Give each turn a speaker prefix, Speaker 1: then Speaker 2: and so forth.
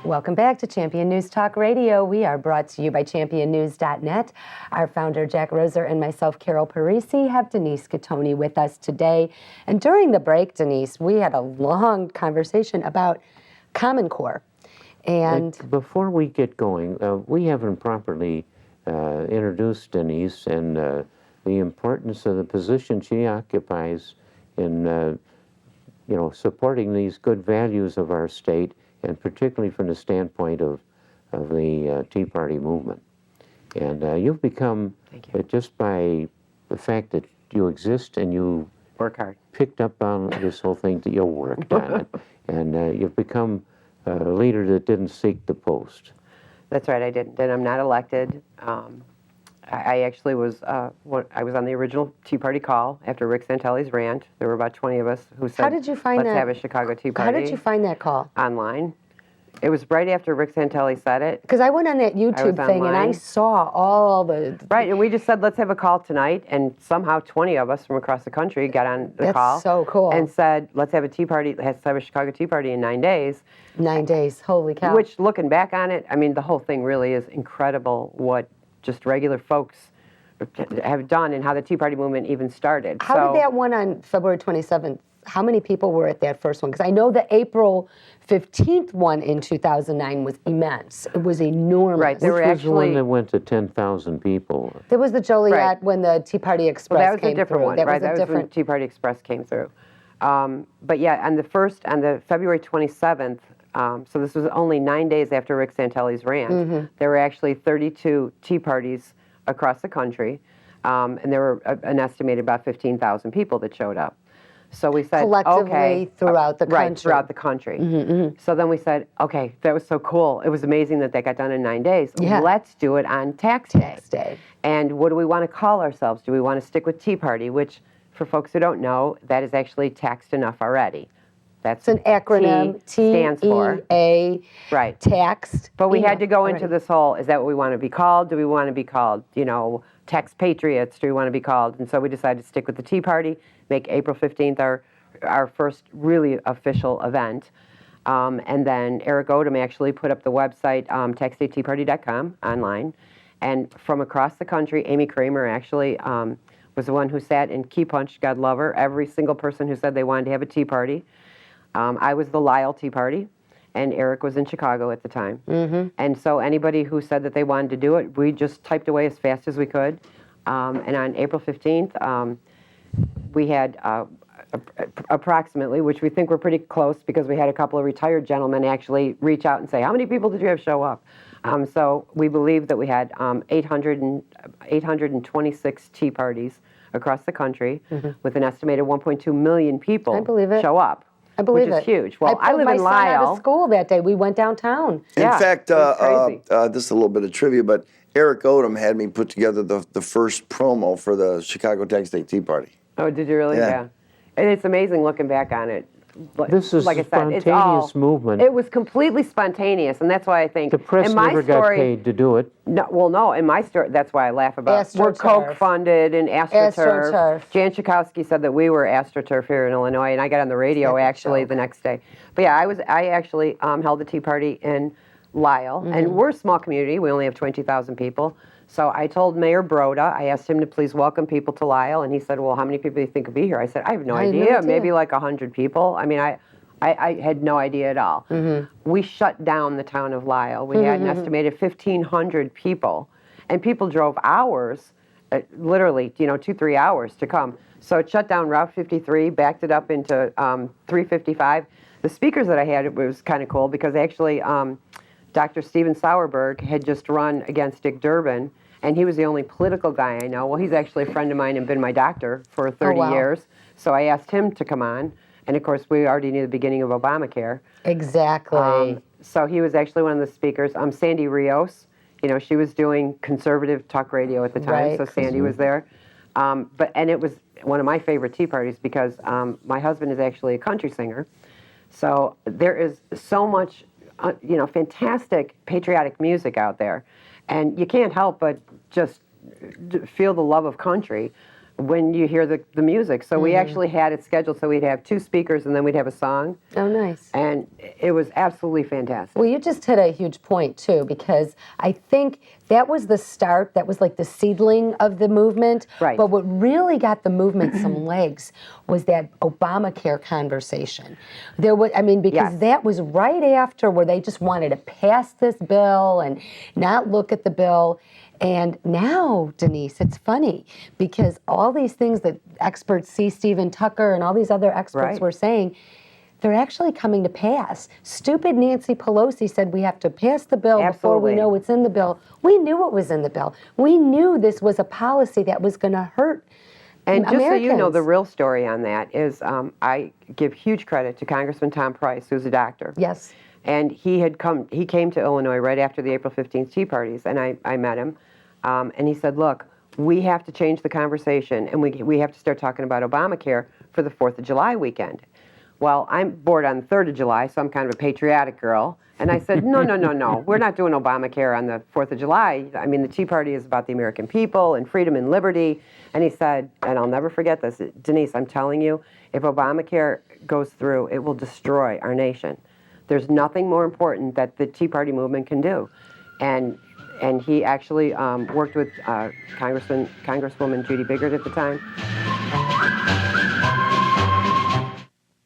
Speaker 1: Welcome back to Champion News Talk Radio. We are brought to you by championnews.net. Our founder, Jack Roser, and myself, Carol Parisi, have Denise Cattoni with us today. And during the break, Denise, we had a long conversation about Common Core. And
Speaker 2: before we get going, we haven't properly introduced Denise and the importance of the position she occupies in, supporting these good values of our state, and particularly from the standpoint of the Tea Party movement. And you've become, just by the fact that you exist and you
Speaker 3: work hard,
Speaker 2: picked up on this whole thing, that you worked on it, and you've become a leader that didn't seek the post.
Speaker 3: That's right, I didn't. And I'm not elected. I actually was, I was on the original Tea Party call after Rick Santelli's rant. There were about 20 of us who said,
Speaker 1: how did you find
Speaker 3: let's
Speaker 1: that?
Speaker 3: have a Chicago Tea Party.
Speaker 1: How did you find that call?
Speaker 3: Online. It was right after Rick Santelli said it.
Speaker 1: Because I went on that YouTube thing
Speaker 3: online.
Speaker 1: And I saw all the...
Speaker 3: Right, and we just said, let's have a call tonight, and somehow 20 of us from across the country got on the call.
Speaker 1: That's so cool.
Speaker 3: And said, let's have a Tea Party, let's have a Chicago Tea Party in 9 days.
Speaker 1: 9 days, holy cow.
Speaker 3: Which, looking back on it, I mean, the whole thing really is incredible what just regular folks have done and how the Tea Party movement even started.
Speaker 1: How did that one on February 27th, how many people were at that first one? Because I know the April 15th one in 2009 was immense. It was enormous.
Speaker 3: Right, there were
Speaker 2: Which was
Speaker 3: actually...
Speaker 2: the one that went to 10,000 people.
Speaker 1: There was the Joliet
Speaker 3: Right.
Speaker 1: When the Tea Party Express came through.
Speaker 3: Well, that was a different one, right? That was when Tea Party Express came through. But yeah, on the February 27th, so this was only 9 days after Rick Santelli's rant, there were actually 32 Tea Parties across the country, and there were an estimated about 15,000 people that showed up. So we said,
Speaker 1: collectively
Speaker 3: okay,
Speaker 1: throughout the country.
Speaker 3: Right, throughout the country. So then we said, okay, that was so cool. It was amazing that got done in 9 days.
Speaker 1: Yeah.
Speaker 3: Let's do it on tax day. And what do we want to call ourselves? Do we want to stick with Tea Party, which, for folks who don't know, that is actually taxed enough already. That's
Speaker 1: it's an acronym.
Speaker 3: T stands for
Speaker 1: T-E-A.
Speaker 3: Right.
Speaker 1: Taxed.
Speaker 3: But we had to go into this whole, is that what we want to be called? Do we want to be called, tax patriots? Do we want to be called? And so we decided to stick with the Tea Party, make April 15th our first really official event. And then Eric Odom actually put up the website, taxdayteaparty.com, online. And from across the country, Amy Kramer actually was the one who sat and key punched, God love her, every single person who said they wanted to have a Tea Party. I was the Lyle Tea Party, and Eric was in Chicago at the time. And so anybody who said that they wanted to do it, we just typed away as fast as we could. And on April 15th, we had approximately, which we think we're pretty close because we had a couple of retired gentlemen actually reach out and say, how many people did you have show up? So we believe that we had 826 Tea Parties across the country with an estimated 1.2 million people show up.
Speaker 1: I believe
Speaker 3: which is huge. Well,
Speaker 1: I
Speaker 3: live in Lyle.
Speaker 1: my son out of school that day. We went downtown.
Speaker 4: In fact, this is a little bit of trivia, but Eric Odom had me put together the first promo for the Chicago Tax Day Tea Party.
Speaker 3: Oh, did you really? Yeah. And it's amazing looking back on it.
Speaker 2: This is
Speaker 3: like
Speaker 2: a spontaneous movement.
Speaker 3: It was completely spontaneous, and that's why I think
Speaker 2: the press never got paid to do it.
Speaker 3: No, well, no. In my story, that's why I laugh about. We're Coke funded and AstroTurf. Jan Schakowsky said that we were AstroTurf here in Illinois, and I got on the radio actually the next day. But yeah, I actually held a Tea Party in Lyle, and we're a small community. We only have 22,000 people. So I told Mayor Broda, I asked him to please welcome people to Lyle, and he said, well, how many people do you think would be here? I said, I have no idea. Maybe like 100 people. I mean, I had no idea at all. We shut down the town of Lyle. We had an estimated 1,500 people, and people drove hours, literally, 2-3 hours to come. So it shut down Route 53, backed it up into 355. The speakers that I had, it was kind of cool because actually Dr. Steven Sauerberg had just run against Dick Durbin, and he was the only political guy I know. Well, he's actually a friend of mine and been my doctor for 30 years. So I asked him to come on. And, of course, we already knew the beginning of Obamacare.
Speaker 1: Exactly.
Speaker 3: So he was actually one of the speakers. Sandy Rios, she was doing conservative talk radio at the time, so Sandy was there. And it was one of my favorite Tea Parties because my husband is actually a country singer. So there is so much fantastic patriotic music out there. And you can't help but just feel the love of country. when you hear the music. So we actually had it scheduled so we'd have 2 speakers and then we'd have a song.
Speaker 1: Oh, nice.
Speaker 3: And it was absolutely fantastic.
Speaker 1: Well, you just hit a huge point, too, because I think that was the start. That was like the seedling of the movement.
Speaker 3: Right.
Speaker 1: But what really got the movement some legs was that Obamacare conversation. There was, I mean, because that was right after where they just wanted to pass this bill and not look at the bill. And now, Denise, it's funny because all these things that experts see, Stephen Tucker and all these other experts were saying, they're actually coming to pass. Stupid Nancy Pelosi said we have to pass the bill before we know what's in the bill. We knew it was in the bill. We knew this was a policy that was going to hurt
Speaker 3: And
Speaker 1: Americans.
Speaker 3: just so you know, the real story on that is I give huge credit to Congressman Tom Price, who's a doctor.
Speaker 1: Yes.
Speaker 3: And he came to Illinois right after the April 15th Tea Parties, and I met him. And he said, look, we have to change the conversation, and we have to start talking about Obamacare for the 4th of July weekend. Well, I'm bored on the 3rd of July, so I'm kind of a patriotic girl. And I said, no, we're not doing Obamacare on the 4th of July. I mean, the Tea Party is about the American people and freedom and liberty. And he said, and I'll never forget this, Denise, I'm telling you, if Obamacare goes through, it will destroy our nation. There's nothing more important that the Tea Party movement can do. And he actually worked with Congresswoman Judy Biggert at the time.